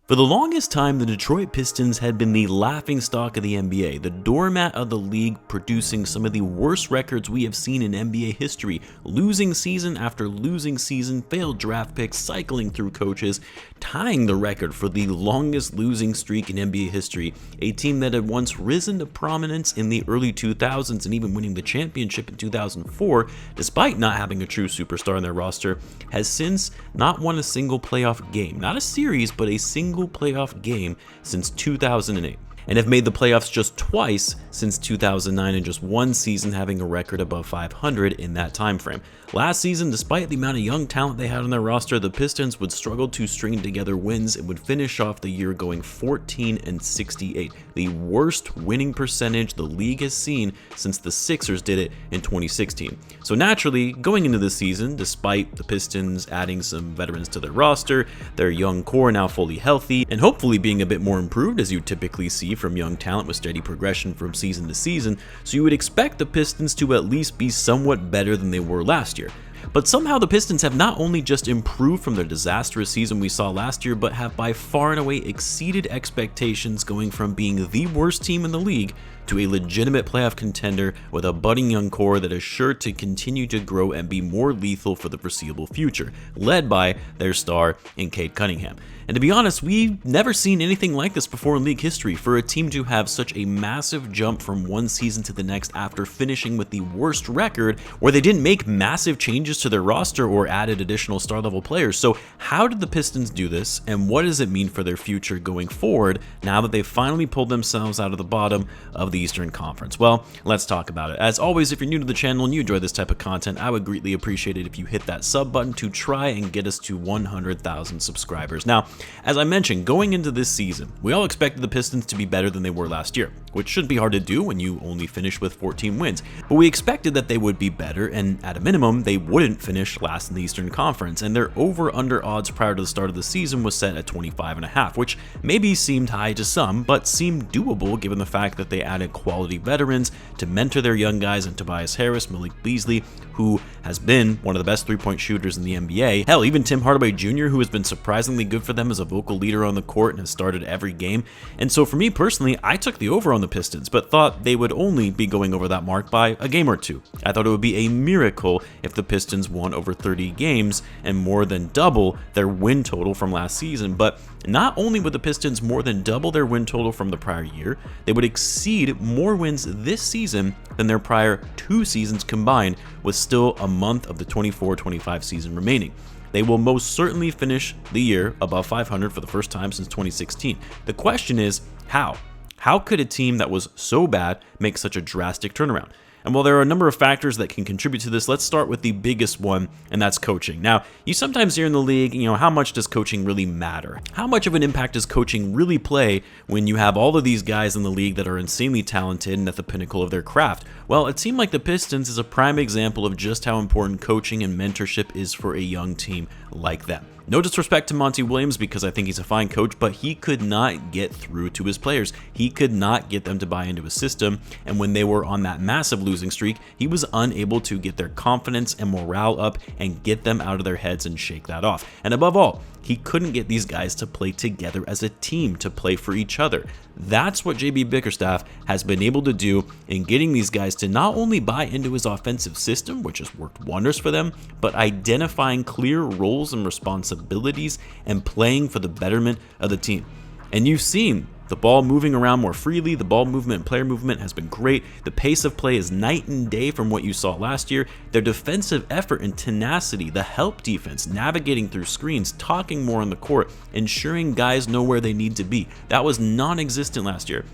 For the longest time, the Detroit Pistons had been the laughingstock of the NBA, the doormat of the league, producing some of the worst records we have seen in NBA history, losing season after losing season, failed draft picks, cycling through coaches, tying the record for the longest losing streak in NBA history. A team that had once risen to prominence in the early 2000s and even winning the championship in 2004, despite not having a true superstar in their roster, has since not won a single playoff game, not a series, but a single playoff game since 2008, and have made the playoffs just twice since 2009 and just one season having a record above 500 in that time frame. Last season, despite the amount of young talent they had on their roster, the Pistons would struggle to string together wins and would finish off the year going 14-68, the worst winning percentage the league has seen since the Sixers did it in 2016. So naturally, going into this season, despite the Pistons adding some veterans to their roster, their young core now fully healthy, and hopefully being a bit more improved as you typically see from young talent with steady progression from season to season, so you would expect the Pistons to at least be somewhat better than they were last year. But somehow the Pistons have not only just improved from their disastrous season we saw last year, but have by far and away exceeded expectations, going from being the worst team in the league to a legitimate playoff contender with a budding young core that is sure to continue to grow and be more lethal for the foreseeable future, led by their star in Cade Cunningham. And to be honest, we've never seen anything like this before in league history, for a team to have such a massive jump from one season to the next after finishing with the worst record, where they didn't make massive changes to their roster or added additional star level players. So how did the Pistons do this, and what does it mean for their future going forward now that they've finally pulled themselves out of the bottom of the Eastern Conference? Well, let's talk about it. As always, if you're new to the channel and you enjoy this type of content, I would greatly appreciate it if you hit that sub button to try and get us to 100,000 subscribers. Now, as I mentioned, going into this season, we all expected the Pistons to be better than they were last year, which shouldn't be hard to do when you only finished with 14 wins. But we expected that they would be better, and at a minimum, they wouldn't finish last in the Eastern Conference, and their over-under odds prior to the start of the season was set at 25.5, which maybe seemed high to some, but seemed doable given the fact that they added quality veterans to mentor their young guys in Tobias Harris, Malik Beasley, who has been one of the best three-point shooters in the NBA. Hell, even Tim Hardaway Jr., who has been surprisingly good for them as a vocal leader on the court and has started every game. And so for me personally, I took the over on the Pistons, but thought they would only be going over that mark by a game or two. I thought it would be a miracle if the Pistons won over 30 games and more than double their win total from last season. But not only would the Pistons more than double their win total from the prior year, they would exceed more wins this season than their prior two seasons combined, with still a month of the 24-25 season remaining. They will most certainly finish the year above 500 for the first time since 2016. The question is, how? How could a team that was so bad make such a drastic turnaround? And while there are a number of factors that can contribute to this, let's start with the biggest one, and that's coaching. Now, you sometimes hear in the league, how much does coaching really matter? How much of an impact does coaching really play when you have all of these guys in the league that are insanely talented and at the pinnacle of their craft? Well, a team like the Pistons is a prime example of just how important coaching and mentorship is for a young team like them. No disrespect to Monty Williams, because I think he's a fine coach, but he could not get through to his players. He could not get them to buy into his system, and when they were on that massive losing streak, he was unable to get their confidence and morale up and get them out of their heads and shake that off. And above all, he couldn't get these guys to play together as a team, to play for each other. That's what JB Bickerstaff has been able to do in getting these guys to not only buy into his offensive system, which has worked wonders for them, but identifying clear roles and responsibilities and playing for the betterment of the team. And you've seen the ball moving around more freely. The ball movement and player movement has been great. The pace of play is night and day from what you saw last year. Their defensive effort and tenacity, the help defense, navigating through screens, talking more on the court, ensuring guys know where they need to be. That was non-existent last year.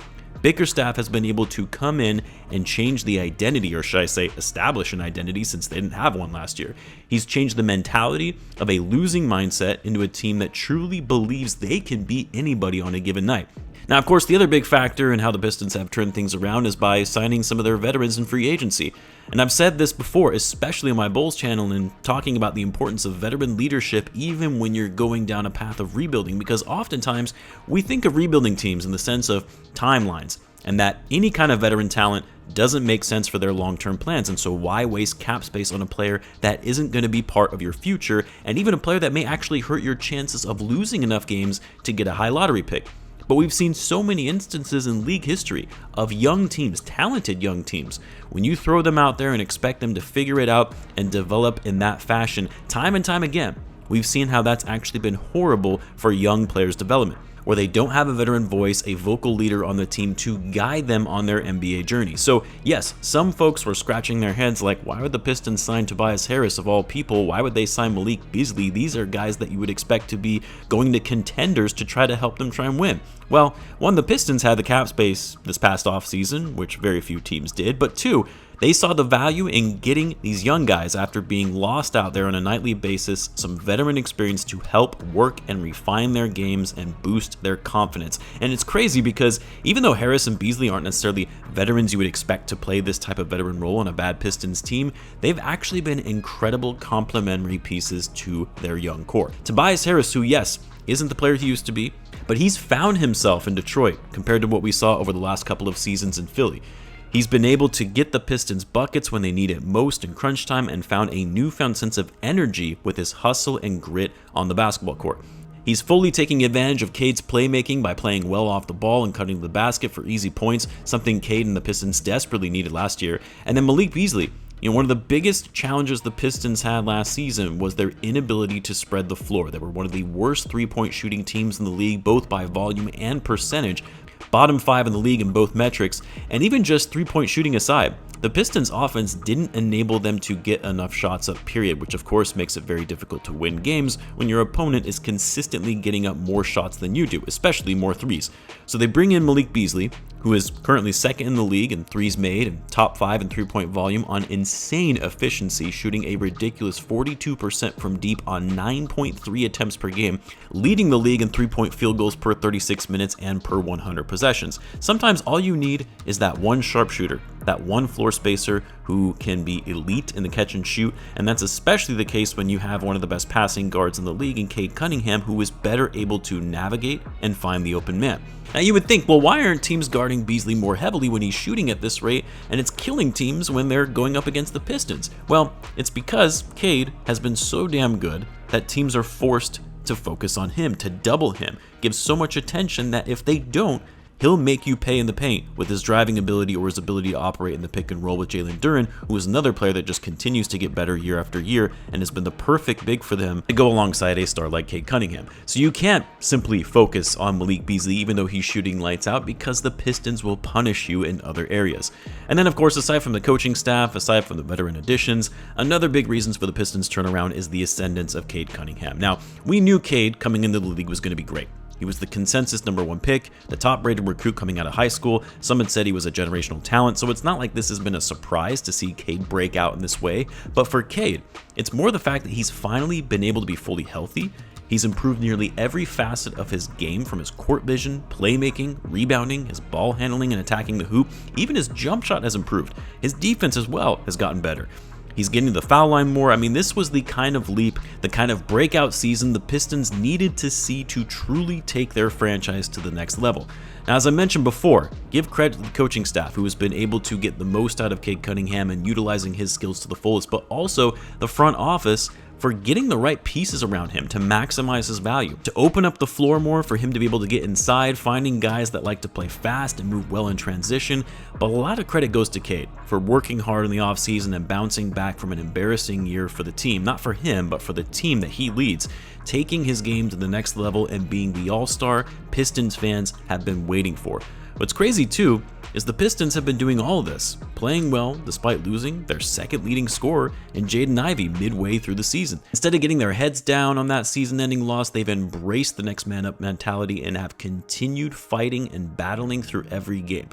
Bickerstaff has been able to come in and change the identity, or should I say establish an identity, since they didn't have one last year. He's changed the mentality of a losing mindset into a team that truly believes they can beat anybody on a given night. Now, of course, the other big factor in how the Pistons have turned things around is by signing some of their veterans in free agency. And I've said this before, especially on my Bulls channel, and talking about the importance of veteran leadership even when you're going down a path of rebuilding, because oftentimes we think of rebuilding teams in the sense of timelines, and that any kind of veteran talent doesn't make sense for their long-term plans. And so why waste cap space on a player that isn't going to be part of your future, and even a player that may actually hurt your chances of losing enough games to get a high lottery pick? But we've seen so many instances in league history of young teams, talented young teams, when you throw them out there and expect them to figure it out and develop in that fashion, time and time again, we've seen how that's actually been horrible for young players' development, where they don't have a veteran voice, a vocal leader on the team to guide them on their NBA journey. So yes, some folks were scratching their heads like, why would the Pistons sign Tobias Harris of all people? Why would they sign Malik Beasley? These are guys that you would expect to be going to contenders to try to help them try and win. Well, one, the Pistons had the cap space this past offseason, which very few teams did, but two, they saw the value in getting these young guys after being lost out there on a nightly basis, some veteran experience to help work and refine their games and boost their confidence. And it's crazy because even though Harris and Beasley aren't necessarily veterans you would expect to play this type of veteran role on a bad Pistons team, they've actually been incredible complementary pieces to their young core. Tobias Harris, who yes, isn't the player he used to be, but he's found himself in Detroit compared to what we saw over the last couple of seasons in Philly. He's been able to get the Pistons buckets when they need it most in crunch time and found a newfound sense of energy with his hustle and grit on the basketball court. He's fully taking advantage of Cade's playmaking by playing well off the ball and cutting to the basket for easy points, something Cade and the Pistons desperately needed last year. And then Malik Beasley, one of the biggest challenges the Pistons had last season was their inability to spread the floor. They were one of the worst three-point shooting teams in the league, both by volume and percentage. Bottom 5 in the league in both metrics, and even just three-point shooting aside, the Pistons offense didn't enable them to get enough shots up, period, which of course makes it very difficult to win games when your opponent is consistently getting up more shots than you do, especially more threes. So they bring in Malik Beasley, who is currently second in the league in threes made and top 5 in three-point volume on insane efficiency, shooting a ridiculous 42% from deep on 9.3 attempts per game, leading the league in three-point field goals per 36 minutes and per 100 possessions. Sometimes all you need is that one sharpshooter, that one floor spacer who can be elite in the catch and shoot, and that's especially the case when you have one of the best passing guards in the league in Cade Cunningham, who is better able to navigate and find the open man. Now you would think, well, why aren't teams guarding Beasley more heavily when he's shooting at this rate and it's killing teams when they're going up against the Pistons? Well, it's because Cade has been so damn good that teams are forced to focus on him, to double him, give so much attention that if they don't, he'll make you pay in the paint with his driving ability or his ability to operate in the pick and roll with Jalen Duren, who is another player that just continues to get better year after year and has been the perfect big for them to go alongside a star like Cade Cunningham. So you can't simply focus on Malik Beasley even though he's shooting lights out, because the Pistons will punish you in other areas. And then of course, aside from the coaching staff, aside from the veteran additions, another big reason for the Pistons turnaround is the ascendance of Cade Cunningham. Now, we knew Cade coming into the league was going to be great. He was the consensus #1 pick, the top-rated recruit coming out of high school. Some had said he was a generational talent, so it's not like this has been a surprise to see Cade break out in this way. But for Cade, it's more the fact that he's finally been able to be fully healthy. He's improved nearly every facet of his game, from his court vision, playmaking, rebounding, his ball handling and attacking the hoop. Even his jump shot has improved. His defense as well has gotten better. He's getting to the foul line more. I mean, this was the kind of leap, the kind of breakout season the Pistons needed to see to truly take their franchise to the next level. Now, as I mentioned before, give credit to the coaching staff who has been able to get the most out of Cade Cunningham and utilizing his skills to the fullest, but also the front office for getting the right pieces around him to maximize his value, to open up the floor more for him to be able to get inside, finding guys that like to play fast and move well in transition. But a lot of credit goes to Cade for working hard in the offseason and bouncing back from an embarrassing year for the team, not for him, but for the team that he leads, taking his game to the next level and being the all-star Pistons fans have been waiting for. What's crazy too is the Pistons have been doing all of this, playing well despite losing their second leading scorer in Jaden Ivey midway through the season. Instead of getting their heads down on that season-ending loss, they've embraced the next man up mentality and have continued fighting and battling through every game.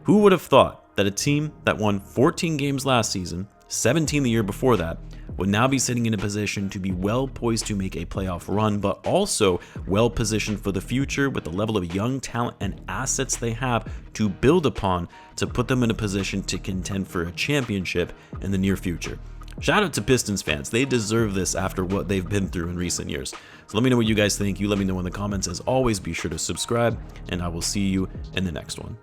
Who would have thought that a team that won 14 games last season, 17 the year before that, would now be sitting in a position to be well poised to make a playoff run, but also well positioned for the future with the level of young talent and assets they have to build upon to put them in a position to contend for a championship in the near future. Shout out to Pistons fans. They deserve this after what they've been through in recent years. So let me know what you guys think. You let me know in the comments. As always, be sure to subscribe, and I will see you in the next one.